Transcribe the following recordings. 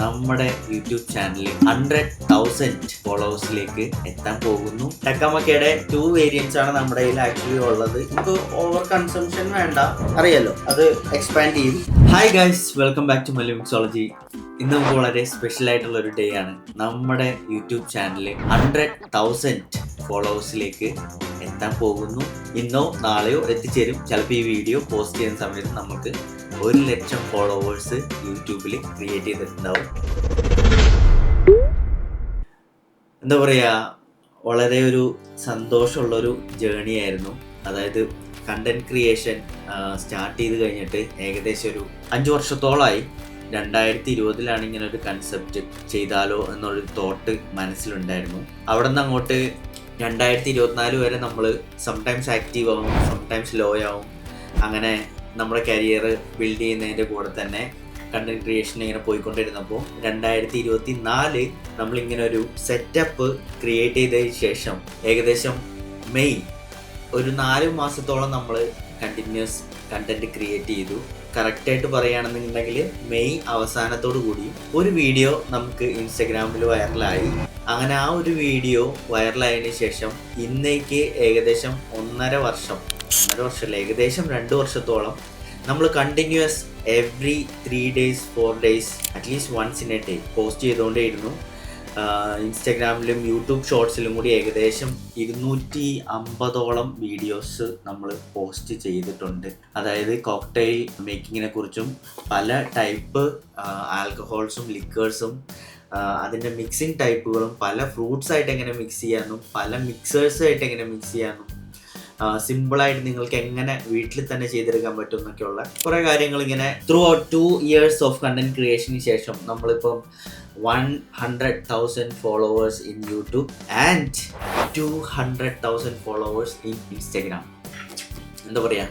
നമ്മുടെ യൂട്യൂബ് ചാനലിൽ 100,000 ഫോളോവേഴ്സിലേക്ക് എത്താൻ പോകുന്നു. ടക്കമക്കയുടെ 2 വേരിയൻസ് ആണ് നമ്മുടെ കയ്യിൽ ആക്ച്വലി ഉള്ളത്. നമുക്ക് ഓവർ കൺസംഷൻ വേണ്ട, അറിയാലോ, അത് എക്സ്പാൻഡ് ചെയ്യും. Hi guys, welcome back to Mallu mixology. ഇന്ന് നമുക്ക് വളരെ സ്പെഷ്യൽ ആയിട്ടുള്ള ഒരു ഡേ ആണ്. നമ്മുടെ യൂട്യൂബ് ചാനലിൽ 100,000 ഫോളോവേഴ്സിലേക്ക് എത്താൻ പോകുന്നു. ഇന്നോ നാളെയോ എത്തിച്ചേരും. ചിലപ്പോൾ ഈ വീഡിയോ പോസ്റ്റ് ചെയ്യുന്ന സമയത്ത് നമുക്ക് 1,00,000 ഫോളോവേഴ്സ് യൂട്യൂബിൽ ക്രിയേറ്റ് ചെയ്തിട്ടുണ്ടാവും. എന്താ പറയുക, വളരെ ഒരു സന്തോഷമുള്ളൊരു ജേണി ആയിരുന്നു. അതായത് കണ്ടന്റ് ക്രിയേഷൻ സ്റ്റാർട്ട് ചെയ്ത് കഴിഞ്ഞിട്ട് ഏകദേശം ഒരു 5 വർഷത്തോളമായി. 2020 ഇങ്ങനെ ഒരു കൺസെപ്റ്റ് ചെയ്താലോ എന്നൊരു തോട്ട് മനസ്സിലുണ്ടായിരുന്നു. അവിടെ നിന്ന് അങ്ങോട്ട് 2024 വരെ നമ്മൾ സംടൈംസ് ആക്റ്റീവ് ആവും, സംടൈംസ് ലോ ആവും. അങ്ങനെ നമ്മുടെ കരിയർ ബിൽഡ് ചെയ്യുന്നതിൻ്റെ കൂടെ തന്നെ കണ്ടന്റ് ക്രിയേഷൻ ഇങ്ങനെ പോയിക്കൊണ്ടിരുന്നപ്പോൾ 2024 നമ്മളിങ്ങനെ ഒരു സെറ്റപ്പ് ക്രിയേറ്റ് ചെയ്തതിന് ശേഷം ഏകദേശം മെയ് ഒരു 4 മാസത്തോളം നമ്മൾ കണ്ടിന്യൂസ് കണ്ടന്റ് ക്രിയേറ്റ് ചെയ്തു. കറക്റ്റായിട്ട് പറയുകയാണെന്നുണ്ടെങ്കിൽ മെയ് അവസാനത്തോടു കൂടി ഒരു വീഡിയോ നമുക്ക് ഇൻസ്റ്റഗ്രാമിൽ വൈറലായി. അങ്ങനെ ആ ഒരു വീഡിയോ വൈറലായതിനു ശേഷം ഇന്നേക്ക് ഏകദേശം 1.5 വർഷമല്ല, ഏകദേശം 2 വർഷത്തോളം നമ്മൾ continuous every 3 days 4 days at least once in a day post ചെയ്തുകൊണ്ടേയിരുന്നു. ഇൻസ്റ്റഗ്രാമിലും യൂട്യൂബ് ഷോർട്സിലും കൂടി ഏകദേശം 250ഓളം വീഡിയോസ് നമ്മൾ പോസ്റ്റ് ചെയ്തിട്ടുണ്ട്. അതായത് കോക്ടെയിൽ മേക്കിങ്ങിനെ കുറിച്ചും പല ടൈപ്പ് ആൽക്കഹോൾസും ലിക്കേഴ്സും അതിൻ്റെ മിക്സിങ് ടൈപ്പുകളും പല ഫ്രൂട്ട്സ് ആയിട്ട് എങ്ങനെ മിക്സ് ചെയ്യാമെന്നും പല മിക്സേഴ്സായിട്ട് എങ്ങനെ മിക്സ് ചെയ്യാമെന്നും സിമ്പിളായിട്ട് നിങ്ങൾക്ക് എങ്ങനെ വീട്ടിൽ തന്നെ ചെയ്തെടുക്കാൻ പറ്റും എന്നൊക്കെയുള്ള കുറേ കാര്യങ്ങൾ ഇങ്ങനെ throughout 2 years of content ക്രിയേഷന് ശേഷം നമ്മളിപ്പം 100,000 followers in YouTube and 200,000 followers in Instagram. എന്താ പറയുക,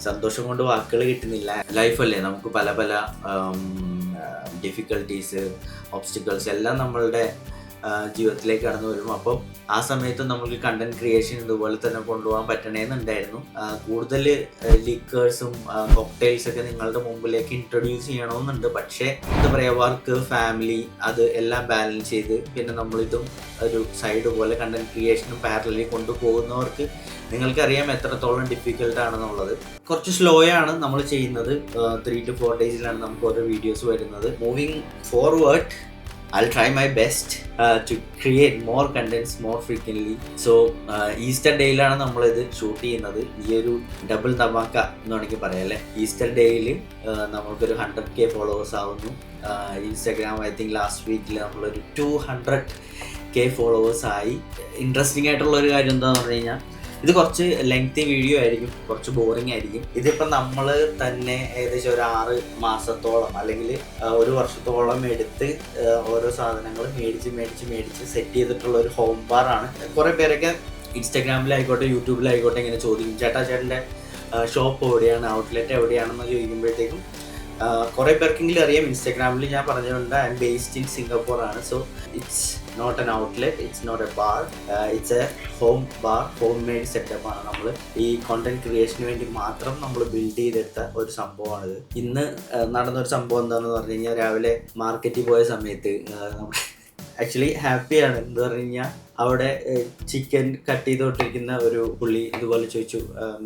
സന്തോഷം കൊണ്ട് വാക്കുകൾ കിട്ടുന്നില്ല. ലൈഫല്ലേ, നമുക്ക് പല പല ഡിഫിക്കൽട്ടീസ്, ഒബ്സ്റ്റിക്കിൾസ് എല്ലാം നമ്മളുടെ ജീവിതത്തിലേക്ക് കടന്നു വരും. അപ്പം ആ സമയത്ത് നമുക്ക് കണ്ടന്റ് ക്രിയേഷൻ ഇതുപോലെ തന്നെ കൊണ്ടുപോകാൻ പറ്റണേന്നുണ്ടായിരുന്നു. കൂടുതൽ ലിക്കേഴ്സും കോക്ടെയിൽസൊക്കെ നിങ്ങളുടെ മുമ്പിലേക്ക് ഇൻട്രൊഡ്യൂസ് ചെയ്യണമെന്നുണ്ട്. പക്ഷേ എന്താ പറയുക, വർക്ക്, ഫാമിലി, അത് എല്ലാം ബാലൻസ് ചെയ്ത് പിന്നെ നമ്മളിതും ഒരു സൈഡ് പോലെ കണ്ടന്റ് ക്രിയേഷനും പാരലലി കൊണ്ടുപോകുന്നവർക്ക് നിങ്ങൾക്കറിയാം എത്രത്തോളം ഡിഫിക്കൽട്ടാണെന്നുള്ളത്. കുറച്ച് സ്ലോ ആണ് നമ്മൾ ചെയ്യുന്നത്. 3 to 4 days നമുക്ക് ഓരോ വീഡിയോസ് വരുന്നത്. Moving forward I'll try my best to create more contents more frequently. So Easter ഡേയിലാണ് നമ്മളിത് ഷൂട്ട് ചെയ്യുന്നത്. ഈ ഒരു ഡബിൾ ധമാക്ക എന്ന് വേണമെങ്കിൽ പറയാം അല്ലേ. ഈസ്റ്റർ ഡേയിൽ നമ്മൾക്കൊരു 100K ഫോളോവേഴ്സ് ആവുന്നു. ഇൻസ്റ്റാഗ്രാം ഐ തിങ്ക് ലാസ്റ്റ് വീക്കിൽ നമ്മളൊരു 200K ഫോളോവേഴ്സ് ആയി. ഇൻട്രസ്റ്റിംഗ് ആയിട്ടുള്ള ഒരു കാര്യം എന്താണെന്ന് പറഞ്ഞു കഴിഞ്ഞാൽ, ഇത് കുറച്ച് ലെങ്തി വീഡിയോ ആയിരിക്കും, കുറച്ച് ബോറിംഗ് ആയിരിക്കും. ഇതിപ്പോൾ നമ്മൾ തന്നെ ഏകദേശം ഒരു 6 മാസത്തോളം അല്ലെങ്കിൽ 1 വർഷത്തോളം എടുത്ത് ഓരോ സാധനങ്ങൾ മേടിച്ച് സെറ്റ് ചെയ്തിട്ടുള്ള ഒരു ഹോം ബാറാണ്. കുറേ പേരൊക്കെ ഇൻസ്റ്റാഗ്രാമിലായിക്കോട്ടെ യൂട്യൂബിലായിക്കോട്ടെ ഇങ്ങനെ ചോദിക്കും, ചേട്ടൻ്റെ ഷോപ്പ് എവിടെയാണ്, ഔട്ട്ലെറ്റ് എവിടെയാണെന്ന് ചോദിക്കുമ്പോഴത്തേക്കും കുറേ പേർക്കെങ്കിലും അറിയാം. ഇൻസ്റ്റാഗ്രാമിൽ ഞാൻ പറഞ്ഞുകൊണ്ട് I'm based in Singapore ആണ്. So it's not an outlet, it's not a bar, it's a home bar. Home made സെറ്റപ്പാണ്. നമ്മൾ ഈ കോണ്ടന്റ് ക്രിയേഷന് വേണ്ടി മാത്രം നമ്മൾ ബിൽഡ് ചെയ്തെടുത്ത ഒരു സംഭവമാണിത്. ഇന്ന് നടന്നൊരു സംഭവം എന്താണെന്ന് പറഞ്ഞു കഴിഞ്ഞാൽ, രാവിലെ മാർക്കറ്റിൽ പോയ സമയത്ത് നമ്മൾ ആക്ച്വലി ഹാപ്പിയാണ്. എന്താ പറഞ്ഞു കഴിഞ്ഞാൽ, അവിടെ ചിക്കൻ കട്ട് ചെയ്തുകൊണ്ടിരിക്കുന്ന ഒരു പുള്ളി ഇതുപോലെ ചോദിച്ചു,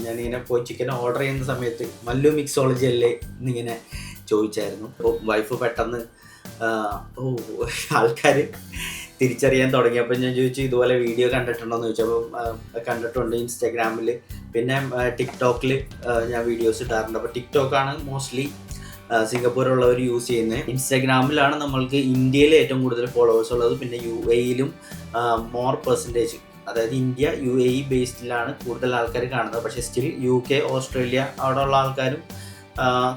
ഞാനിങ്ങനെ പോയി ചിക്കൻ ഓർഡർ ചെയ്യുന്ന സമയത്ത് മല്ലു മിക്സോളജി അല്ലേ എന്നിങ്ങനെ ചോദിച്ചായിരുന്നു. അപ്പോൾ വൈഫ് പെട്ടെന്ന് ആൾക്കാർ തിരിച്ചറിയാൻ തുടങ്ങിയപ്പോൾ ഞാൻ ചോദിച്ചു, ഇതുപോലെ വീഡിയോ കണ്ടിട്ടുണ്ടോയെന്ന് ചോദിച്ചപ്പോൾ കണ്ടിട്ടുണ്ട് ഇൻസ്റ്റാഗ്രാമിൽ, പിന്നെ ടിക്ടോക്കിൽ ഞാൻ വീഡിയോസ് ഇടാറുണ്ട്. അപ്പോൾ ടിക്ടോക്കാണ് മോസ്റ്റ്ലി സിംഗപ്പൂരുള്ളവർ യൂസ് ചെയ്യുന്നത്. ഇൻസ്റ്റാഗ്രാമിലാണ് നമ്മൾക്ക് ഇന്ത്യയിൽ ഏറ്റവും കൂടുതൽ ഫോളോവേഴ്സ് ഉള്ളത്. പിന്നെ UAE-യിലും മോർ പെർസെൻറ്റേജ്, അതായത് ഇന്ത്യ UAE ബേസ്ഡിലാണ് കൂടുതൽ ആൾക്കാർ കാണുന്നത്. പക്ഷേ സ്റ്റിൽ UK, ഓസ്ട്രേലിയ അവിടെയുള്ള ആൾക്കാരും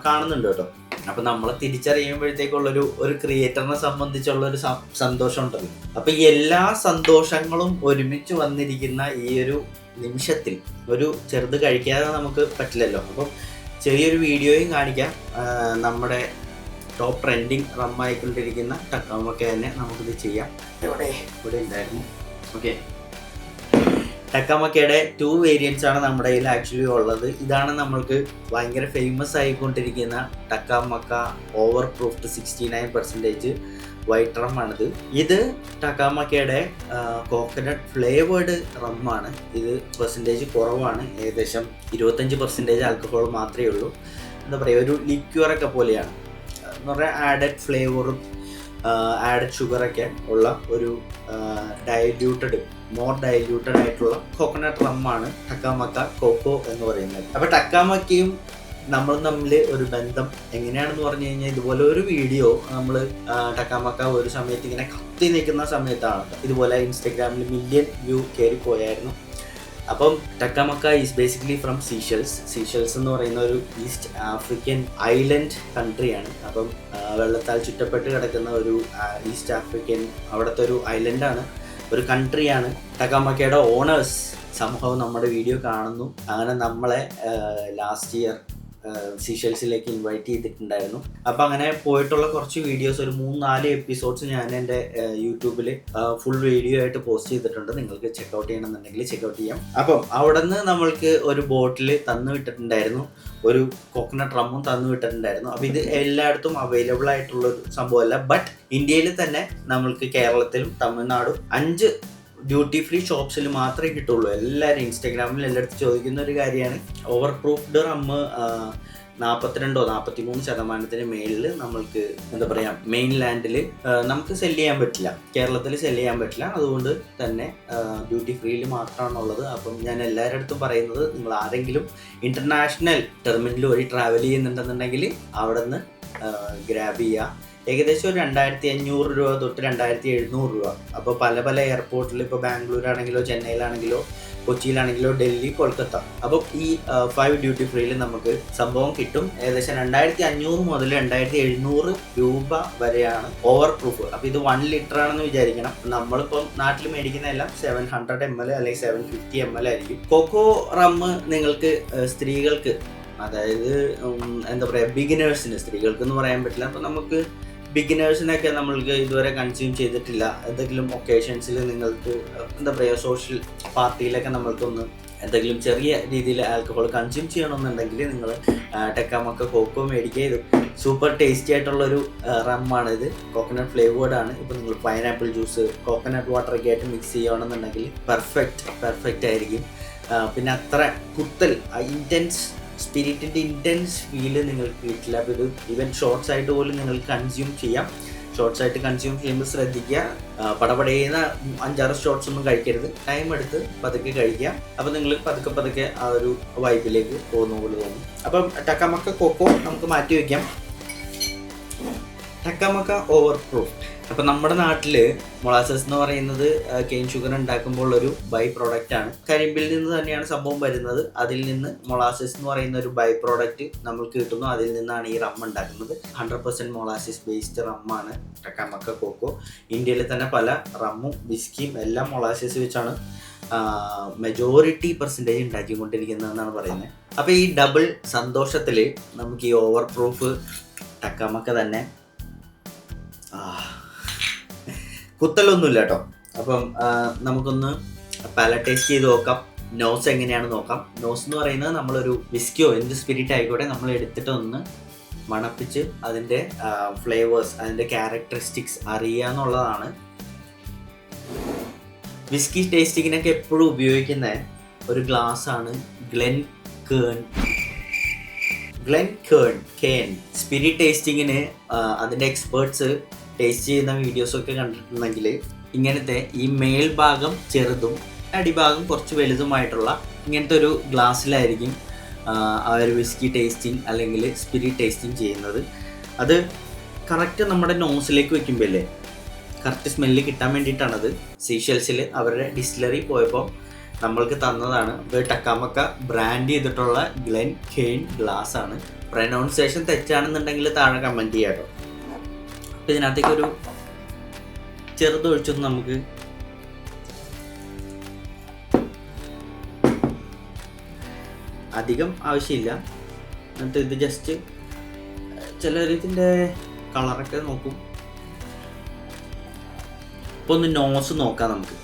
കാണുന്നുണ്ട് കേട്ടോ. അപ്പം നമ്മളെ തിരിച്ചറിയുമ്പോഴത്തേക്കുള്ളൊരു ക്രിയേറ്ററിനെ സംബന്ധിച്ചുള്ളൊരു സന്തോഷം ഉണ്ടല്ലോ. അപ്പം ഈ എല്ലാ സന്തോഷങ്ങളും ഒരുമിച്ച് വന്നിരിക്കുന്ന ഈ ഒരു നിമിഷത്തിൽ ഒരു ചെറുത് കഴിക്കാതെ നമുക്ക് പറ്റില്ലല്ലോ. അപ്പം ചെറിയൊരു വീഡിയോയും കാണിക്കാം. നമ്മുടെ ടോപ്പ് ട്രെൻഡിങ് റമ്മായിക്കൊണ്ടിരിക്കുന്ന ടക്കമൊക്കെ തന്നെ നമുക്കിത് ചെയ്യാം. ഇവിടെ ഉണ്ടായിരുന്നു. ഓക്കെ, ടക്കാമക്കയുടെ 2 വേരിയൻസ് ആണ് നമ്മുടെ കയ്യിൽ ആക്ച്വലി ഉള്ളത്. ഇതാണ് നമ്മൾക്ക് ഭയങ്കര ഫേമസ് ആയിക്കൊണ്ടിരിക്കുന്ന Takamaka over proofed 69% white rum ആണിത്. ഇത് ടക്കാമക്കയുടെ കോക്കനട്ട് ഫ്ലേവേർഡ് റമ്മാണ്. ഇത് പെർസെൻറ്റേജ് കുറവാണ്, ഏകദേശം 25% ആൽക്കഹോൾ മാത്രമേ ഉള്ളൂ. എന്താ പറയുക, ഒരു ലിക്വറൊക്കെ പോലെയാണ് എന്ന് പറഞ്ഞാൽ ആഡഡ് ഫ്ലേവറും ആഡഡ് ഷുഗറൊക്കെ ഉള്ള ഒരു മോർ ഡൈല്യൂട്ടഡ് ആയിട്ടുള്ള കോക്കനട്ട് റമ്മാണ് ടക്കാമക്ക കോക്കോ എന്ന് പറയുന്നത്. അപ്പോൾ ടക്കാമക്കയും നമ്മൾ തമ്മിൽ ഒരു ബന്ധം എങ്ങനെയാണെന്ന് പറഞ്ഞു കഴിഞ്ഞാൽ, ഇതുപോലെ ഒരു വീഡിയോ നമ്മൾ ടക്കാമക്ക ഒരു സമയത്ത് ഇങ്ങനെ കത്തി നിൽക്കുന്ന സമയത്താണ് ഇതുപോലെ ഇൻസ്റ്റഗ്രാമിൽ 1 മില്യൺ വ്യൂ കയറി പോയായിരുന്നു. അപ്പം ടക്കാമക്ക ഈസ് ബേസിക്കലി ഫ്രം സീഷെൽസ് എന്ന് പറയുന്ന ഒരു ഈസ്റ്റ് ആഫ്രിക്കൻ ഐലൻഡ് കൺട്രിയാണ്. അപ്പം വെള്ളത്താൽ ചുറ്റപ്പെട്ട് കിടക്കുന്ന ഒരു ഈസ്റ്റ് ആഫ്രിക്കൻ അവിടുത്തെ ഒരു ഐലൻഡാണ്, ഒരു കൺട്രിയാണ്. ടക്കാമക്കയുടെ ഓണേഴ്സ് സംഭവം നമ്മുടെ വീഡിയോ കാണുന്നു. അങ്ങനെ നമ്മളെ ലാസ്റ്റ് ഇയർ സീഷെൽസിലേക്ക് ഇൻവൈറ്റ് ചെയ്തിട്ടുണ്ടായിരുന്നു. അപ്പം അങ്ങനെ പോയിട്ടുള്ള കുറച്ച് വീഡിയോസ്, ഒരു 3-4 എപ്പിസോഡ്സ് ഞാൻ എൻ്റെ യൂട്യൂബിൽ ഫുൾ വീഡിയോ ആയിട്ട് പോസ്റ്റ് ചെയ്തിട്ടുണ്ട്. നിങ്ങൾക്ക് ചെക്കൗട്ട് ചെയ്യണമെന്നുണ്ടെങ്കിൽ ചെക്കൗട്ട് ചെയ്യാം. അപ്പം അവിടെ നിന്ന് നമ്മൾക്ക് ഒരു ബോട്ടിൽ തന്നു വിട്ടിട്ടുണ്ടായിരുന്നു, ഒരു കോക്കനട്ട് റമ്മും തന്നു വിട്ടിട്ടുണ്ടായിരുന്നു. അപ്പോൾ ഇത് എല്ലായിടത്തും അവൈലബിൾ ആയിട്ടുള്ളൊരു സംഭവമല്ല. ബട്ട് ഇന്ത്യയിൽ തന്നെ നമ്മൾക്ക് കേരളത്തിലും തമിഴ്നാടും 5 ഡ്യൂട്ടി ഫ്രീ ഷോപ്സിൽ മാത്രമേ കിട്ടുള്ളൂ. എല്ലാവരും ഇൻസ്റ്റാഗ്രാമിൽ എല്ലായിടത്തും ചോദിക്കുന്ന ഒരു കാര്യമാണ്. ഓവർ പ്രൂഫ്ഡ് റമ്മ് 42-43% മേളിൽ നമ്മൾക്ക് എന്താ പറയുക, മെയിൻ ലാൻഡിൽ നമുക്ക് സെല് ചെയ്യാൻ പറ്റില്ല, കേരളത്തിൽ സെല് ചെയ്യാൻ പറ്റില്ല. അതുകൊണ്ട് തന്നെ ഡ്യൂട്ടി ഫ്രീയിൽ മാത്രമാണുള്ളത്. അപ്പം ഞാൻ എല്ലാവരുടെ അടുത്തും പറയുന്നത്, നിങ്ങൾ ആരെങ്കിലും ഇൻ്റർനാഷണൽ ടെർമിനൽ വഴി ട്രാവൽ ചെയ്യുന്നുണ്ടെന്നുണ്ടെങ്കിൽ അവിടെ നിന്ന് ഗ്രാബ് ചെയ്യുക. ഏകദേശം ഒരു 2500 രൂപ തൊട്ട് 2700 രൂപ. അപ്പോൾ പല എയർപോർട്ടിൽ, ഇപ്പോൾ ബാംഗ്ലൂരാണെങ്കിലോ ചെന്നൈയിലാണെങ്കിലോ കൊച്ചിയിലാണെങ്കിലോ ഡൽഹി, കൊൽക്കത്ത, അപ്പോൾ ഈ 5 ഡ്യൂട്ടി ഫ്രീയിൽ നമുക്ക് സംഭവം കിട്ടും. ഏകദേശം 2500 മുതൽ 2700 രൂപ വരെയാണ് ഓവർ പ്രൂഫ്. അപ്പോൾ ഇത് 1 ലിറ്റർ ആണെന്ന് വിചാരിക്കണം. നമ്മളിപ്പം നാട്ടിൽ മേടിക്കുന്നതെല്ലാം 700 ml അല്ലെങ്കിൽ 750 ml ആയിരിക്കും. കോക്കോ റമ്മ് നിങ്ങൾക്ക് സ്ത്രീകൾക്ക്, അതായത് എന്താ പറയുക, ബിഗിനേഴ്സിന്, സ്ത്രീകൾക്ക് എന്ന് പറയാൻ പറ്റില്ല, അപ്പോൾ നമുക്ക് ബിഗിനേഴ്സിനൊക്കെ നമ്മൾക്ക് ഇതുവരെ കൺസ്യൂം ചെയ്തിട്ടില്ല, എന്തെങ്കിലും ഒക്കേഷൻസിൽ നിങ്ങൾക്ക് എന്താ പറയുക, സോഷ്യൽ പാർട്ടിയിലൊക്കെ നമ്മൾക്കൊന്ന് എന്തെങ്കിലും ചെറിയ രീതിയിൽ ആൽക്കഹോൾ കൺസ്യൂം ചെയ്യണമെന്നുണ്ടെങ്കിൽ നിങ്ങൾ ടക്കാമക്ക കോക്കോ മേടിക്കുക. ഇത് സൂപ്പർ ടേസ്റ്റി ആയിട്ടുള്ളൊരു റമ്മാണിത്, കോക്കനട്ട് ഫ്ലേവേർഡ് ആണ്. ഇപ്പോൾ നിങ്ങൾ പൈനാപ്പിൾ ജ്യൂസ്, കോക്കനട്ട് വാട്ടറൊക്കെ ആയിട്ട് മിക്സ് ചെയ്യുകയാണെന്നുണ്ടെങ്കിൽ പെർഫെക്റ്റ് ആയിരിക്കും. പിന്നെ അത്ര കുത്തൽ, സ്പിരിറ്റിൻ്റെ ഇൻറ്റൻസ് ഫീല് നിങ്ങൾക്ക് കിട്ടില്ല. അപ്പോൾ ഇത് ഈവൻ ഷോർട്സ് ആയിട്ട് പോലും നിങ്ങൾക്ക് കൺസ്യൂം ചെയ്യാം. ഷോർട്സ് ആയിട്ട് കൺസ്യൂം ചെയ്യുമ്പോൾ ശ്രദ്ധിക്കുക, പടപടയുന്ന 5-6 ഷോർട്സ് ഒന്നും കഴിക്കരുത്. ടൈം എടുത്ത് പതുക്കെ കഴിക്കുക. അപ്പോൾ നിങ്ങൾ പതുക്കെ ആ ഒരു വൈബിലേക്ക് പോകുന്ന പോലെ തോന്നും. അപ്പം ടക്കാമക്ക കോക്കോ നമുക്ക് മാറ്റി വയ്ക്കാം. ടക്കാമക്ക ഓവർ പ്രൂഫ്. അപ്പം നമ്മുടെ നാട്ടിൽ മൊളാസസ് എന്ന് പറയുന്നത് കെയിൻ ഷുഗർ ഉണ്ടാക്കുമ്പോൾ ഒരു ബൈ പ്രോഡക്റ്റാണ്. കരിമ്പിൽ നിന്ന് തന്നെയാണ് സംഭവം വരുന്നത്. അതിൽ നിന്ന് മൊളാസസ് എന്ന് പറയുന്ന ഒരു ബൈ പ്രോഡക്റ്റ് നമ്മൾക്ക് കിട്ടുന്നു. അതിൽ നിന്നാണ് ഈ റം ഉണ്ടാക്കുന്നത്. 100% മൊളാസസ് ബേസ്ഡ് റമ്മാണ് ടക്കാമക്ക കോക്കോ. ഇന്ത്യയിൽ തന്നെ പല റമ്മും വിസ്കിയും എല്ലാം മൊളാസസ് വെച്ചാണ് മെജോറിറ്റി പെർസെൻറ്റേജ് ഉണ്ടാക്കിക്കൊണ്ടിരിക്കുന്നതെന്നാണ് പറയുന്നത്. അപ്പോൾ ഈ ഡബിൾ സന്തോഷത്തിൽ നമുക്ക് ഈ ഓവർ പ്രൂഫ് ടക്കാമക്ക തന്നെ കുത്തലൊന്നുമില്ല കേട്ടോ. അപ്പം നമുക്കൊന്ന് പാലറ്റ് ടേസ്റ്റ് ചെയ്ത് നോക്കാം. നോസ് എങ്ങനെയാണ് നോക്കാം. നോസ് എന്ന് പറയുന്നത് നമ്മളൊരു വിസ്കിയോ എന്ത് സ്പിരിറ്റ് ആയിക്കോട്ടെ നമ്മൾ എടുത്തിട്ട് ഒന്ന് മണപ്പിച്ച് അതിൻ്റെ ഫ്ലേവേഴ്സ്, അതിൻ്റെ ക്യാരക്ടറിസ്റ്റിക്സ് അറിയുക എന്നുള്ളതാണ്. വിസ്കി ടേസ്റ്റിങ്ങിനൊക്കെ എപ്പോഴും ഉപയോഗിക്കുന്ന ഒരു ഗ്ലാസ്സാണ് ഗ്ലെൻകേൺ. സ്പിരിറ്റ് ടേസ്റ്റിങ്ങിന് അതിൻ്റെ എക്സ്പേർട്സ് ടേസ്റ്റ് ചെയ്യുന്ന വീഡിയോസൊക്കെ കണ്ടിട്ടുണ്ടെങ്കിൽ ഇങ്ങനത്തെ ഈ മേൽഭാഗം ചെറുതും അടിഭാഗം കുറച്ച് വലുതുമായിട്ടുള്ള ഇങ്ങനത്തെ ഒരു ഗ്ലാസ്സിലായിരിക്കും ആ ഒരു വിസ്കി ടേസ്റ്റിംഗ് അല്ലെങ്കിൽ സ്പിരിറ്റ് ടേസ്റ്റിംഗ് ചെയ്യുന്നത്. അത് കറക്റ്റ് നമ്മുടെ നോസിലേക്ക് വെക്കുമ്പോൾ അല്ലേ കറക്റ്റ് സ്മെല്ല് കിട്ടാൻ വേണ്ടിയിട്ടാണത്. സീഷെൽസിൽ അവരുടെ ഡിസ്റ്റിലറി പോയപ്പോൾ നമ്മൾക്ക് തന്നതാണ്. ടക്കാമക്ക ബ്രാൻഡ് ചെയ്തിട്ടുള്ള ഗ്ലെൻകേൺ ഗ്ലാസ് ആണ്. പ്രൊനൗൺസിയേഷൻ തെറ്റാണെന്നുണ്ടെങ്കിൽ താഴെ കമൻറ്റ് ചെയ്യാം കേട്ടോ. അപ്പോൾ ഇതിനകത്തേക്കൊരു ചെറുതൊഴിച്ചൊന്ന് നമുക്ക് അധികം ആവശ്യമില്ല. എന്നിട്ട് ഇത് ജസ്റ്റ് ചിലരിതിൻ്റെ കളറൊക്കെ നോക്കും. ഇപ്പോൾ ഒന്ന് നോസ് നോക്കാം നമുക്ക്.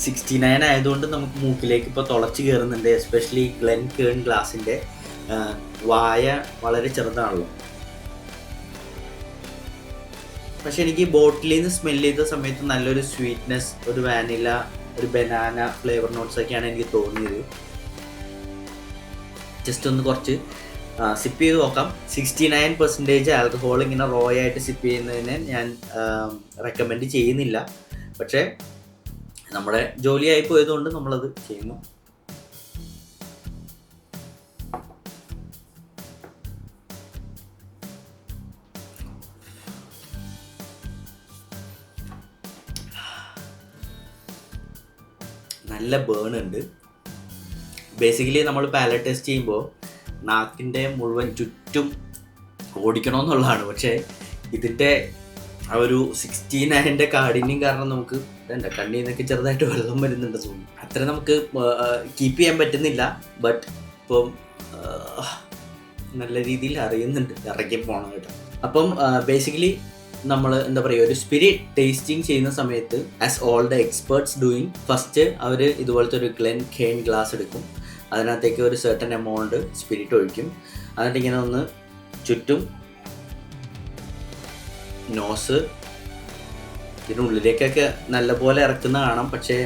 69 ആയതുകൊണ്ട് നമുക്ക് മൂക്കിലേക്ക് ഇപ്പോൾ തുളച്ച് കയറുന്നുണ്ട്. എസ്പെഷ്യലി ഗ്ലെൻ കേൺ ഗ്ലാസിൻ്റെ വായ വളരെ ചെറുതാണല്ലോ. പക്ഷെ എനിക്ക് ബോട്ടിലിൽ നിന്ന് സ്മെൽ ചെയ്ത സമയത്ത് നല്ലൊരു സ്വീറ്റ്നെസ്, ഒരു വാനില, ഒരു ബനാന ഫ്ലേവർ നോട്ട്സ് ഒക്കെയാണ് എനിക്ക് തോന്നിയത്. ജസ്റ്റ് ഒന്ന് കുറച്ച് സിപ്പ് ചെയ്ത് നോക്കാം. 69% ആൽക്കഹോൾ ഇങ്ങനെ റോ ആയിട്ട് സിപ്പ് ചെയ്യുന്നതിന് ഞാൻ റെക്കമെൻഡ് ചെയ്യുന്നില്ല. പക്ഷേ നമ്മുടെ ജോലിയായി പോയതുകൊണ്ട് നമ്മളത് ചെയ്യുന്നു. നല്ല ബേൺ ഉണ്ട്. ബേസിക്കലി നമ്മൾ പാലറ്റ് ടെസ്റ്റ് ചെയ്യുമ്പോൾ നാക്കിൻ്റെ മുഴുവൻ ചുറ്റും ഓടിക്കണമെന്നുള്ളതാണ്. പക്ഷേ ഇതിൻ്റെ ആ ഒരു 69 കാഠിന്യം കാരണം നമുക്ക് കണ്ണിൽ നിന്നൊക്കെ ചെറുതായിട്ട് വെള്ളം വരുന്നുണ്ട് തോന്നുന്നു. അത്ര നമുക്ക് കീപ്പ് ചെയ്യാൻ പറ്റുന്നില്ല. ബട്ട് ഇപ്പം നല്ല രീതിയിൽ അറിയുന്നുണ്ട് ഇറക്കി പോകണം കേട്ടോ. അപ്പം ബേസിക്കലി നമ്മൾ എന്താ പറയുക, ഒരു സ്പിരിറ്റ് ടേസ്റ്റിംഗ് ചെയ്യുന്ന സമയത്ത് as all the experts doing, first അവർ ഇതുപോലത്തെ ഒരു ഗ്ലെൻ കേൺ ഗ്ലാസ് എടുക്കും. അതിനകത്തേക്ക് ഒരു സെർട്ടൻ എമൗണ്ട് സ്പിരിറ്റ് ഒഴിക്കും. എന്നിട്ട് ഇങ്ങനെ ഒന്ന് ചുറ്റും നോസ് ഇതിനുള്ളിലേക്കൊക്കെ നല്ലപോലെ ഇറക്കുന്ന കാണാം. പക്ഷേ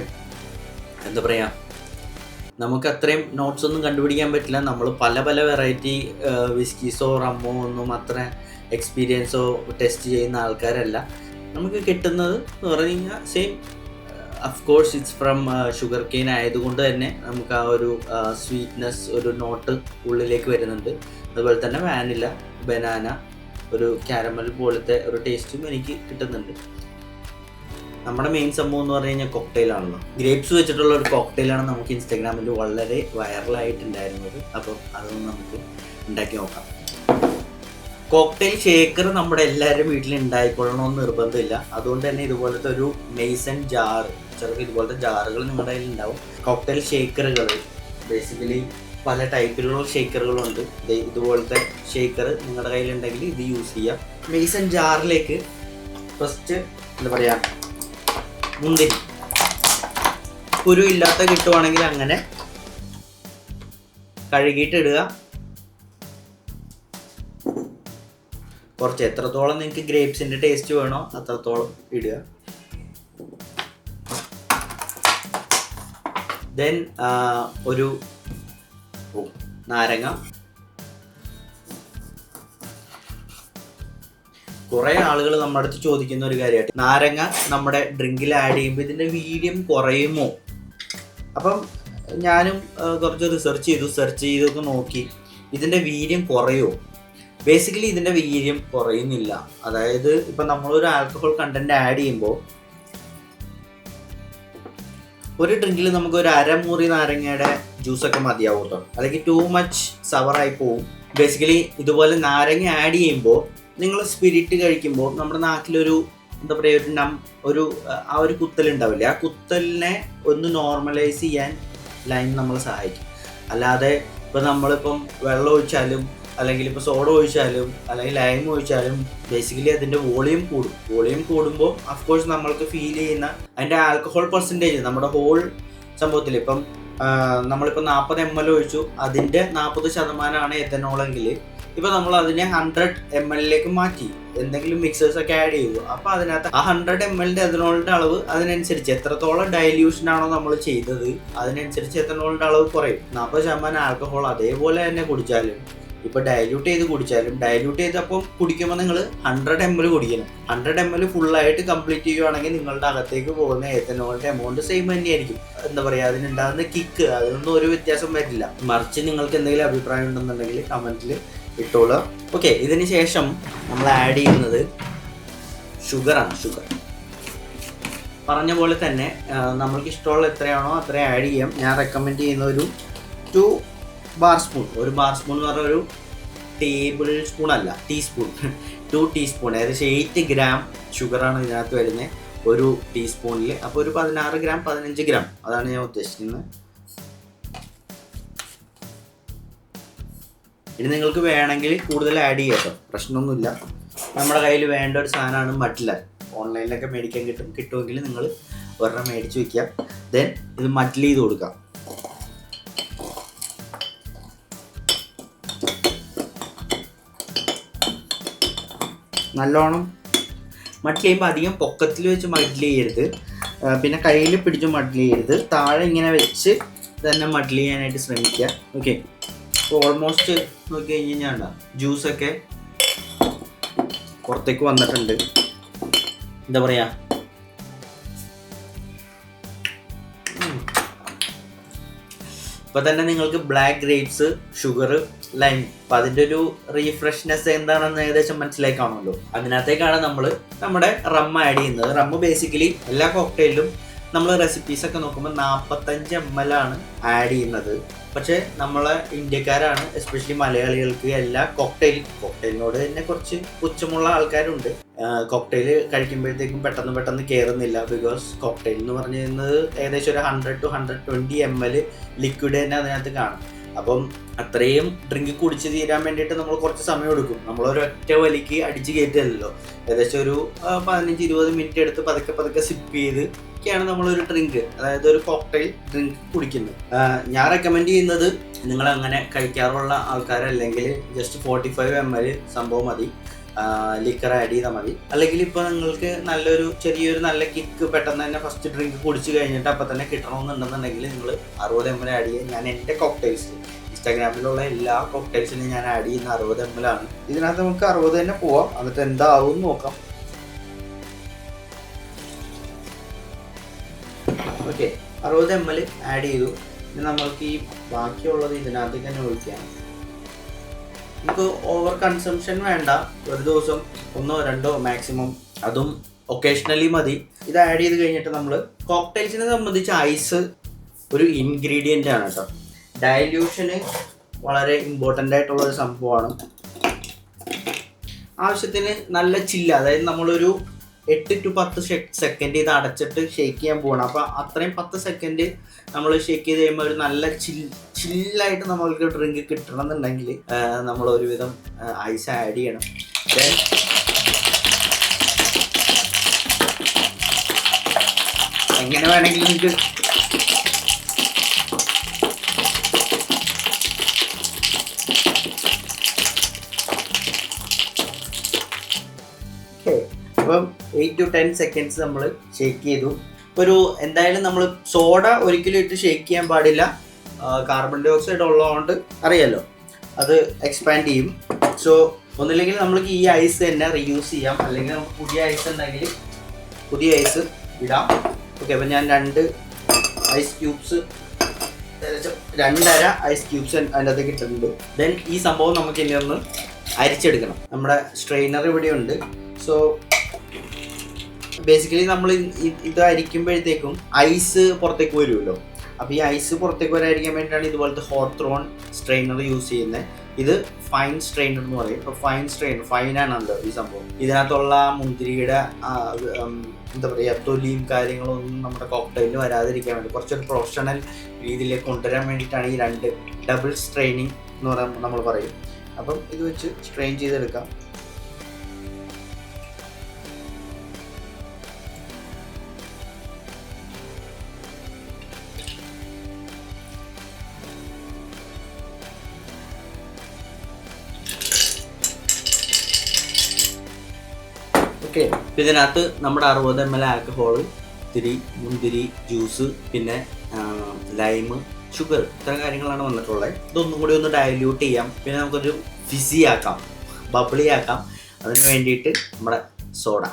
എന്താ പറയുക, നമുക്ക് അത്രയും നോട്ട്സ് ഒന്നും കണ്ടുപിടിക്കാൻ പറ്റില്ല. നമ്മൾ പല പല വെറൈറ്റി വിസ്കീസോ റമ്മോ ഒന്നും അത്ര എക്സ്പീരിയൻസോ ടെസ്റ്റ് ചെയ്യുന്ന ആൾക്കാരല്ല. നമുക്ക് കിട്ടുന്നത് എന്ന് പറഞ്ഞു കഴിഞ്ഞാൽ same. Of course it's from sugar cane ആയതുകൊണ്ട് തന്നെ നമുക്ക് ആ ഒരു സ്വീറ്റ്നെസ്, ഒരു നോട്ട് ഉള്ളിലേക്ക് വരുന്നുണ്ട്. അതുപോലെ തന്നെ വാനില, ബനാന, ഒരു കാരമൽ പോലത്തെ ഒരു ടേസ്റ്റും എനിക്ക് കിട്ടുന്നുണ്ട്. നമ്മുടെ മെയിൻ സംഭവം എന്ന് പറഞ്ഞു കഴിഞ്ഞാൽ കോക്ടെയിലാണല്ലോ. ഗ്രേപ്സ് വെച്ചിട്ടുള്ള ഒരു കോക്ടെയിലാണ് നമുക്ക് ഇൻസ്റ്റാഗ്രാമിൽ വളരെ വൈറലായിട്ടുണ്ടായിരുന്നത്. അപ്പം അതൊന്നും നമുക്ക് ഉണ്ടാക്കി നോക്കാം. കോക്ടെയിൽ ഷേക്കർ നമ്മുടെ എല്ലാവരും വീട്ടിൽ ഉണ്ടായിക്കൊള്ളണമെന്ന് നിർബന്ധമില്ല. അതുകൊണ്ട് തന്നെ ഇതുപോലത്തെ ഒരു മെയ്സൺ ജാർ, ചിലപ്പോൾ ഇതുപോലത്തെ ജാറുകൾ നിങ്ങളുടെ കയ്യിൽ ഉണ്ടാവും. കോക്ടെയിൽ ഷേക്കറുകൾ ബേസിക്കലി പല ടൈപ്പിലുള്ള ഷേക്കറുകളുണ്ട്. ഇതുപോലത്തെ ഷേക്കർ നിങ്ങളുടെ കയ്യിലുണ്ടെങ്കിൽ ഇത് യൂസ് ചെയ്യാം. മെയ്സൺ ജാറിലേക്ക് ഫസ്റ്റ് എന്താ പറയുക, മുന്തിരി കുരു ഇല്ലാത്ത കിട്ടുവാണെങ്കിൽ അങ്ങനെ കഴുകിയിട്ട് ഇടുക. കുറച്ച് എത്രത്തോളം നിങ്ങൾക്ക് ഗ്രേപ്സിൻ്റെ ടേസ്റ്റ് വേണോ അത്രത്തോളം ഇടുക. ദെൻ ഒരു നാരങ്ങ. കുറേ ആളുകൾ നമ്മുടെ അടുത്ത് ചോദിക്കുന്ന ഒരു കാര്യമായിട്ട്, നാരങ്ങ നമ്മുടെ ഡ്രിങ്കിൽ ആഡ് ചെയ്യുമ്പോൾ ഇതിൻ്റെ വീര്യം കുറയുമോ? അപ്പം ഞാനും കുറച്ച് സെർച്ച് ചെയ്തൊക്കെ നോക്കി, ഇതിൻ്റെ വീര്യം കുറയുമോ? ബേസിക്കലി ഇതിൻ്റെ വീര്യം കുറയുന്നില്ല. അതായത് ഇപ്പം നമ്മളൊരു ആൽക്കഹോൾ കണ്ടന്റ് ആഡ് ചെയ്യുമ്പോൾ ഒരു ഡ്രിങ്കിൽ നമുക്ക് ഒരു അരമുറി നാരങ്ങയുടെ ജ്യൂസൊക്കെ മതിയാവും കേട്ടോ, അല്ലെങ്കിൽ ടു മച്ച് സവറായി പോവും. ബേസിക്കലി ഇതുപോലെ നാരങ്ങ ആഡ് ചെയ്യുമ്പോൾ നിങ്ങൾ സ്പിരിറ്റ് കഴിക്കുമ്പോൾ നമ്മുടെ നാട്ടിലൊരു എന്താ പറയുക, ഒരു ആ ഒരു കുത്തലുണ്ടാവില്ലേ, ആ കുത്തലിനെ ഒന്ന് നോർമലൈസ് ചെയ്യാൻ ലൈം നമ്മളെ സഹായിക്കും. അല്ലാതെ ഇപ്പം നമ്മളിപ്പം വെള്ളം ഒഴിച്ചാലും അല്ലെങ്കിൽ ഇപ്പോൾ സോഡ ഒഴിച്ചാലും അല്ലെങ്കിൽ ലൈം ഒഴിച്ചാലും ബേസിക്കലി അതിൻ്റെ വോളിയം കൂടും. വോളിയം കൂടുമ്പോൾ അഫ്കോഴ്സ് നമ്മൾക്ക് ഫീൽ ചെയ്യുന്ന അതിൻ്റെ ആൽക്കഹോൾ പെർസെൻറ്റേജ് നമ്മുടെ ഹോൾ സംഭവത്തിൽ ഇപ്പം നമ്മളിപ്പോൾ 40 ml ഒഴിച്ചു, അതിൻ്റെ 40% എത്തനോളെങ്കിൽ ഇപ്പോൾ നമ്മൾ അതിനെ 100 ml മാറ്റി എന്തെങ്കിലും മിക്സേഴ്സൊക്കെ ആഡ് ചെയ്തു. അപ്പോൾ അതിനകത്ത് ആ 100 ml എത്തനോളിൻ്റെ അളവ് അതിനനുസരിച്ച് എത്രത്തോളം ഡയല്യൂഷൻ ആണോ നമ്മൾ ചെയ്തത് അതിനനുസരിച്ച് എത്തനോളിൻ്റെ അളവ് കുറയും. 40% ആൽക്കഹോൾ അതേപോലെ തന്നെ കുടിച്ചാലും ഇപ്പോൾ ഡയല്യൂട്ട് ചെയ്ത് കുടിച്ചാലും, ഡയല്യൂട്ട് ചെയ്തപ്പം കുടിക്കുമ്പോൾ നിങ്ങൾ 100 ml കുടിക്കണം. 100 ml ഫുള്ളായിട്ട് കംപ്ലീറ്റ് ചെയ്യുകയാണെങ്കിൽ നിങ്ങളുടെ അകത്തേക്ക് പോകുന്ന എത്തനോളിൻ്റെ എമൗണ്ട് സെയിം തന്നെയായിരിക്കും. എന്താ പറയുക, അതിനുണ്ടാകുന്ന കിക്ക് അതിനൊന്നും ഒരു വ്യത്യാസം വരില്ല. മറിച്ച് നിങ്ങൾക്ക് എന്തെങ്കിലും അഭിപ്രായം ഉണ്ടെന്നുണ്ടെങ്കിൽ കമൻറ്റിൽ ഇട്ടോളൂ. ഓക്കെ, ഇതിന് ശേഷം നമ്മൾ ആഡ് ചെയ്യുന്നത് ഷുഗറാണ്. ഷുഗർ പറഞ്ഞ പോലെ തന്നെ നമ്മൾക്ക് ഇഷ്ടമുള്ള എത്രയാണോ അത്ര ആഡ് ചെയ്യാം. ഞാൻ റെക്കമെൻഡ് ചെയ്യുന്ന ഒരു 2 ബാർ സ്പൂൺ. ഒരു ബാർ സ്പൂൺ എന്ന് പറഞ്ഞാൽ ഒരു ടേബിൾ സ്പൂൺ അല്ല, ടീസ്പൂൺ. 2 ടീസ്പൂൺ, ഏകദേശം 8 ഗ്രാം ഷുഗറാണ് ഇതിനകത്ത് വരുന്നത് ഒരു ടീസ്പൂണിൽ. അപ്പോൾ ഒരു 16 ഗ്രാം 15 ഗ്രാം അതാണ് ഞാൻ ഉദ്ദേശിക്കുന്നത്. ഇനി നിങ്ങൾക്ക് വേണമെങ്കിൽ കൂടുതൽ ആഡ് ചെയ്യാം കേട്ടോ, പ്രശ്നമൊന്നുമില്ല. നമ്മുടെ കയ്യിൽ വേണ്ട ഒരു സാധനമാണ് മഡ്ലർ. ഓൺലൈനിലൊക്കെ മേടിക്കാൻ കിട്ടുമെങ്കിൽ നിങ്ങൾ ഒരെണ്ണം മേടിച്ച് വയ്ക്കുക. ദെൻ ഇത് മഡ്ല് ചെയ്ത് കൊടുക്കുക. നല്ലോണം മഡ്ല് ചെയ്യുമ്പോൾ അധികം പൊക്കത്തിൽ വെച്ച് മഡ്ല് ചെയ്യരുത്, പിന്നെ കയ്യിൽ പിടിച്ച് മഡ്ല് ചെയ്യരുത്. താഴെ ഇങ്ങനെ വെച്ച് തന്നെ മഡ്ല് ചെയ്യാനായിട്ട് ശ്രമിക്കുക. ഓക്കെ, അപ്പോൾ ഓൾമോസ്റ്റ് നോക്കി കഴിഞ്ഞ് കഴിഞ്ഞാൽ ജ്യൂസൊക്കെ പുറത്തേക്ക് വന്നിട്ടുണ്ട്. എന്താ പറയുക, ഇപ്പം തന്നെ നിങ്ങൾക്ക് ബ്ലാക്ക് ഗ്രേപ്സ്, ഷുഗർ, ലൈം, അപ്പം അതിൻ്റെ ഒരു റീഫ്രഷ്നെസ് എന്താണെന്ന് ഏകദേശം മനസ്സിലായി കാണുമല്ലോ. അതിനകത്തേക്കാണ് നമ്മൾ നമ്മുടെ റം ആഡ് ചെയ്യുന്നത്. റമ്മ് ബേസിക്കലി എല്ലാ കോക്ടെയിലും നമ്മൾ റെസിപ്പീസൊക്കെ നോക്കുമ്പോൾ 45 ml ആണ് ആഡ് ചെയ്യുന്നത്. പക്ഷേ നമ്മളെ ഇന്ത്യക്കാരാണ്, എസ്പെഷ്യലി മലയാളികൾക്ക് എല്ലാ കോക്ടെയിലിനോട് തന്നെ കുറച്ച് പുച്ഛമുള്ള ആൾക്കാരുണ്ട്. കോക്ടെയിൽ കഴിക്കുമ്പോഴത്തേക്കും പെട്ടെന്ന് കയറുന്നില്ല. ബിക്കോസ് കോക്ടെയിൽ എന്ന് പറഞ്ഞു കഴിഞ്ഞാൽ ഏകദേശം ഒരു 100 to 120 ml ലിക്വിഡ് തന്നെ അതിനകത്ത് കാണും. അപ്പം അത്രയും ഡ്രിങ്ക് കുടിച്ച് തീരാൻ വേണ്ടിയിട്ട് നമ്മൾ കുറച്ച് സമയം എടുക്കും. നമ്മളൊരൊറ്റ വലിക്ക് അടിച്ച് കയറ്റല്ലോ. ഏകദേശം ഒരു 15-20 മിനിറ്റ് എടുത്ത് പതുക്കെ സിപ്പ് ചെയ്ത് ഒക്കെയാണ് നമ്മളൊരു ഡ്രിങ്ക്, അതായത് ഒരു കോക്ടെയിൽ ഡ്രിങ്ക് കുടിക്കുന്നത്. ഞാൻ റെക്കമെൻഡ് ചെയ്യുന്നത്, നിങ്ങൾ അങ്ങനെ കഴിക്കാറുള്ള ആൾക്കാരല്ലെങ്കിൽ ജസ്റ്റ് 45 ml സംഭവം മതി, ലിക്കർ ആഡ് ചെയ്താൽ മതി. അല്ലെങ്കിൽ ഇപ്പോൾ നിങ്ങൾക്ക് ചെറിയൊരു നല്ല കിക്ക് പെട്ടെന്ന് തന്നെ ഫസ്റ്റ് ഡ്രിങ്ക് കുടിച്ച് കഴിഞ്ഞിട്ട് അപ്പം തന്നെ കിട്ടണമെന്നുണ്ടെന്നുണ്ടെങ്കിൽ നിങ്ങൾ 60 ml ആഡ് ചെയ്യുക. ഞാൻ എൻ്റെ കോക്ടെയിൽസ് ഇൻസ്റ്റാഗ്രാമിലുള്ള എല്ലാ കോക്ടെയിൽസിനും ഞാൻ ആഡ് ചെയ്യുന്ന 60 ml ആണ്. ഇതിനകത്ത് നമുക്ക് 60 തന്നെ പോവാം, എന്നിട്ട് എന്താവും നോക്കാം. ഓക്കെ, 60 ml ആഡ് ചെയ്തു. ഇനി നമ്മൾക്ക് ഈ ബാക്കിയുള്ളത് ഇതിനകത്തേക്ക് തന്നെ ഒഴിക്കാം. നമുക്ക് ഓവർ കൺസംഷൻ വേണ്ട, ഒരു ദിവസം 1-2 മാക്സിമം, അതും ഒക്കേഷണലി മതി. ഇത് ആഡ് ചെയ്ത് കഴിഞ്ഞിട്ട് നമ്മൾ കോക്ടെയിൽസിനെ സംബന്ധിച്ച് ഐസ് ഒരു ഇൻഗ്രീഡിയൻ്റ് ആണ് കേട്ടോ. ഡയല്യൂഷന് വളരെ ഇമ്പോർട്ടൻ്റ് ആയിട്ടുള്ള ഒരു സംഭവമാണ്. ആവശ്യത്തിന് നല്ല ചില്ല, അതായത് നമ്മളൊരു 8 to 10 സെക്കൻഡ് ഇത് അടച്ചിട്ട് ഷേക്ക് ചെയ്യാൻ പോകണം. അപ്പോൾ അത്രയും 10 സെക്കൻഡ് നമ്മൾ ഷേക്ക് ചെയ്ത് കഴിയുമ്പോൾ ഒരു നല്ല ചില്ലായിട്ട് നമ്മൾക്ക് ഡ്രിങ്ക് കിട്ടണം എന്നുണ്ടെങ്കിൽ നമ്മൾ ഒരുവിധം ഐസ് ആഡ് ചെയ്യണം. ദെൻ എങ്ങനെ വേണമെങ്കിലും നിങ്ങൾക്ക് അപ്പം 8 to 10 സെക്കൻഡ്സ് നമ്മൾ ഷേക്ക് ചെയ്തു. ഒരു എന്തായാലും നമ്മൾ സോഡ ഒരിക്കലും ഇട്ട് ഷേക്ക് ചെയ്യാൻ പാടില്ല. കാർബൺ ഡൈ ഓക്സൈഡ് ഉള്ളതുകൊണ്ട് അറിയാലോ, അത് എക്സ്പാൻഡ് ചെയ്യും. സോ ഒന്നില്ലെങ്കിൽ നമ്മൾക്ക് ഈ ഐസ് തന്നെ റീയൂസ് ചെയ്യാം, അല്ലെങ്കിൽ നമുക്ക് പുതിയ ഐസ് ഉണ്ടെങ്കിൽ പുതിയ ഐസ് ഇടാം. ഓക്കെ, അപ്പം ഞാൻ 2 ഐസ് ക്യൂബ്സ്, 2.5 ഐസ് ക്യൂബ്സ് അതിൻ്റെ അകത്തേക്ക് ഇട്ടിട്ടുണ്ട്. ദെൻ ഈ സംഭവം നമുക്ക് ഇനി ഒന്ന് അരിച്ചെടുക്കണം. നമ്മുടെ സ്ട്രെയിനർ ഇവിടെ ഉണ്ട്. സോ ബേസിക്കലി നമ്മൾ ഇത് അരിക്കുമ്പോഴത്തേക്കും ഐസ് പുറത്തേക്ക് വരുമല്ലോ. അപ്പോൾ ഈ ഐസ് പുറത്തേക്ക് വരാതിരിക്കാൻ വേണ്ടിയിട്ടാണ് ഇതുപോലത്തെ ഹോട്ട് ത്രോൺ സ്ട്രെയിനർ യൂസ് ചെയ്യുന്നത്. ഇത് ഫൈൻ സ്ട്രെയിനർ എന്ന് പറയും. ഇപ്പോൾ ഫൈനാണല്ലോ ഈ സംഭവം. ഇതിനകത്തുള്ള മുന്തിരിയുടെ എന്താ പറയുക, തൊലിയും കാര്യങ്ങളൊന്നും നമ്മുടെ കോക്ടെയിലിൽ വരാതിരിക്കാൻ വേണ്ടി കുറച്ചൊരു പ്രൊഫഷണൽ രീതിയിലേക്ക് കൊണ്ടുവരാൻ വേണ്ടിയിട്ടാണ് ഈ 2 ഡബിൾ സ്ട്രെയിനിങ് എന്ന് പറയുമ്പോൾ നമ്മൾ പറയും. അപ്പം ഇത് വെച്ച് സ്ട്രെയിൻ ചെയ്തെടുക്കാം. ഓക്കെ, ഇതിനകത്ത് നമ്മുടെ 60 ml ആൽക്കഹോൾ, ഇത്തിരി മുന്തിരി ജ്യൂസ്, പിന്നെ ലൈമ്, ഷുഗർ, ഇത്തരം കാര്യങ്ങളാണ് വന്നിട്ടുള്ളത്. ഇതൊന്നും കൂടി ഒന്ന് ഡയല്യൂട്ട് ചെയ്യാം. പിന്നെ നമുക്കൊരു ഫിസി ആക്കാം, ബബിളി ആക്കാം. അതിന് വേണ്ടിയിട്ട് നമ്മുടെ സോഡ,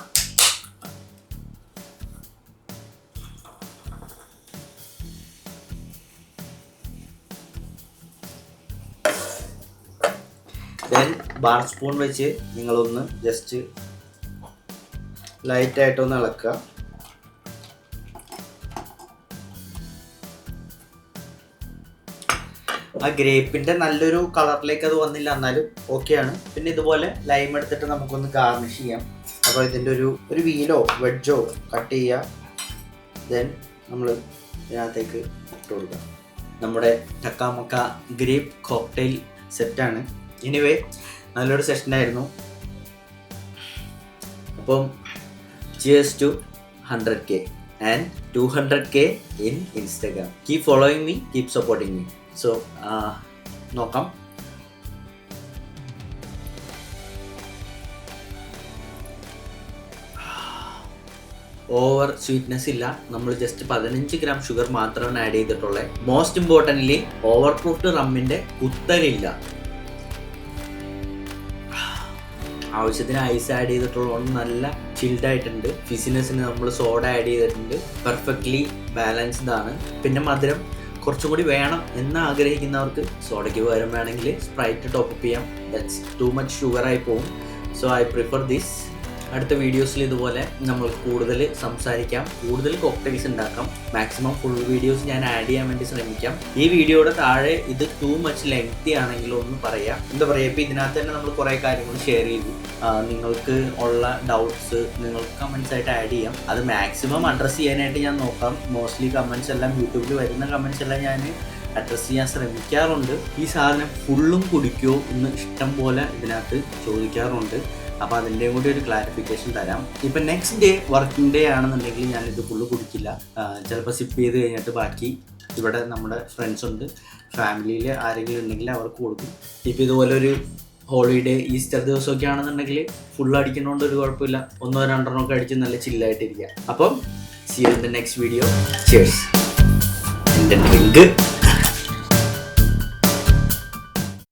ദെൻ ബാർ സ്പൂൺ വെച്ച് നിങ്ങളൊന്ന് ജസ്റ്റ് ലൈറ്റായിട്ടൊന്ന് ഇളക്കുക. ആ ഗ്രേപ്പിൻ്റെ നല്ലൊരു കളറിലേക്ക് അത് വന്നില്ല, എന്നാലും ഓക്കെയാണ്. പിന്നെ ഇതുപോലെ ലൈം എടുത്തിട്ട് നമുക്കൊന്ന് ഗാർണിഷ് ചെയ്യാം. അപ്പോൾ ഇതിൻ്റെ ഒരു വീലോ വെഡ്ജോ കട്ട് ചെയ്യുക. ദെൻ നമ്മൾ ഇതിനകത്തേക്ക് ഇട്ട് കൊടുക്കുക. നമ്മുടെ ടക്കാമക്ക ഗ്രേപ്പ് കോക്ടെയിൽ സെറ്റാണ്. എനിവേ, നല്ലൊരു സെഷനായിരുന്നു. അപ്പം cheers to 100K. and 200K in Instagram. Keep following me, keep supporting me. So നോക്കാം. ഓവർ സ്വീറ്റ്നെസ് ഇല്ല, നമ്മൾ ജസ്റ്റ് 15 ഗ്രാം ഷുഗർ മാത്രമാണ് ആഡ് ചെയ്തിട്ടുള്ളത്. മോസ്റ്റ് ഇമ്പോർട്ടൻ്റ്ലി ഓവർ പ്രൂഫ്ഡ് റമ്മിൻ്റെ കുത്തലില്ല. ആവശ്യത്തിന് ഐസ് ആഡ് ചെയ്തിട്ടുള്ളതുകൊണ്ട് നല്ല ചിൽഡ് ആയിട്ടുണ്ട്. ഫിസിനെസ്സിന് നമ്മൾ സോഡ ആഡ് ചെയ്തിട്ടുണ്ട്. പെർഫെക്റ്റ്ലി ബാലൻസ്ഡ് ആണ്. പിന്നെ മധുരം കുറച്ചും കൂടി വേണം എന്ന് ആഗ്രഹിക്കുന്നവർക്ക് സോഡയ്ക്ക് പകരം വേണമെങ്കിൽ സ്പ്രൈറ്റ് ടോപ്പപ്പ് ചെയ്യാം. ദാറ്റ്സ് ടു മച്ച് ഷുഗറായി പോകും. So I prefer this. അടുത്ത വീഡിയോസിൽ ഇതുപോലെ നമ്മൾ കൂടുതൽ സംസാരിക്കാം, കൂടുതൽ കോക്ടെയിൽസ് ഉണ്ടാക്കാം. മാക്സിമം ഫുൾ വീഡിയോസ് ഞാൻ ആഡ് ചെയ്യാൻ വേണ്ടി ശ്രമിക്കാം. ഈ വീഡിയോയുടെ താഴെ ഇത് ടു മച്ച് ലെങ്തി ആണെങ്കിലും ഒന്ന് പറയാം. എന്താ പറയുക, ഇപ്പോൾ ഇതിനകത്ത് തന്നെ നമ്മൾ കുറേ കാര്യങ്ങൾ ഷെയർ ചെയ്തു. നിങ്ങൾക്ക് ഉള്ള ഡൗട്ട്സ് നിങ്ങൾക്ക് കമൻസ് ആയിട്ട് ആഡ് ചെയ്യാം. അത് മാക്സിമം അഡ്രസ്സ് ചെയ്യാനായിട്ട് ഞാൻ നോക്കാം. മോസ്റ്റ്ലി കമൻസ് എല്ലാം യൂട്യൂബിൽ വരുന്ന കമൻസ് എല്ലാം ഞാൻ അഡ്രസ്സ് ചെയ്യാൻ ശ്രമിക്കാറുണ്ട്. ഈ സാധനം ഫുള്ളും കുടിക്കുമോ എന്ന് ഇഷ്ടം പോലെ ഇതിനകത്ത് ചോദിക്കാറുണ്ട്. അപ്പോൾ അതിൻ്റെയും കൂടി ഒരു ക്ലാരിഫിക്കേഷൻ തരാം. ഇപ്പം നെക്സ്റ്റ് ഡേ വർക്കിംഗ് ഡേ ആണെന്നുണ്ടെങ്കിൽ ഞാനിത് ഫുള്ള് കുടിക്കില്ല. ചിലപ്പോൾ സിപ്പ് ചെയ്ത് കഴിഞ്ഞിട്ട് ബാക്കി ഇവിടെ നമ്മുടെ ഫ്രണ്ട്സ് ഉണ്ട്, ഫാമിലിയിൽ ആരെങ്കിലും ഉണ്ടെങ്കിൽ അവർക്ക് കൊടുക്കും. ഇപ്പോൾ ഇതുപോലെ ഒരു ഹോളിഡേ ഈസ്റ്റർ ദിവസമൊക്കെ ആണെന്നുണ്ടെങ്കിൽ ഫുൾ അടിക്കുന്നതുകൊണ്ട് ഒരു കുഴപ്പമില്ല. 1-2 ഒക്കെ അടിച്ച് നല്ല ചില്ലായിട്ടിരിക്കുക. അപ്പം see you in the next video. Cheers. എൻ്റെ ഡ്രിങ്ക്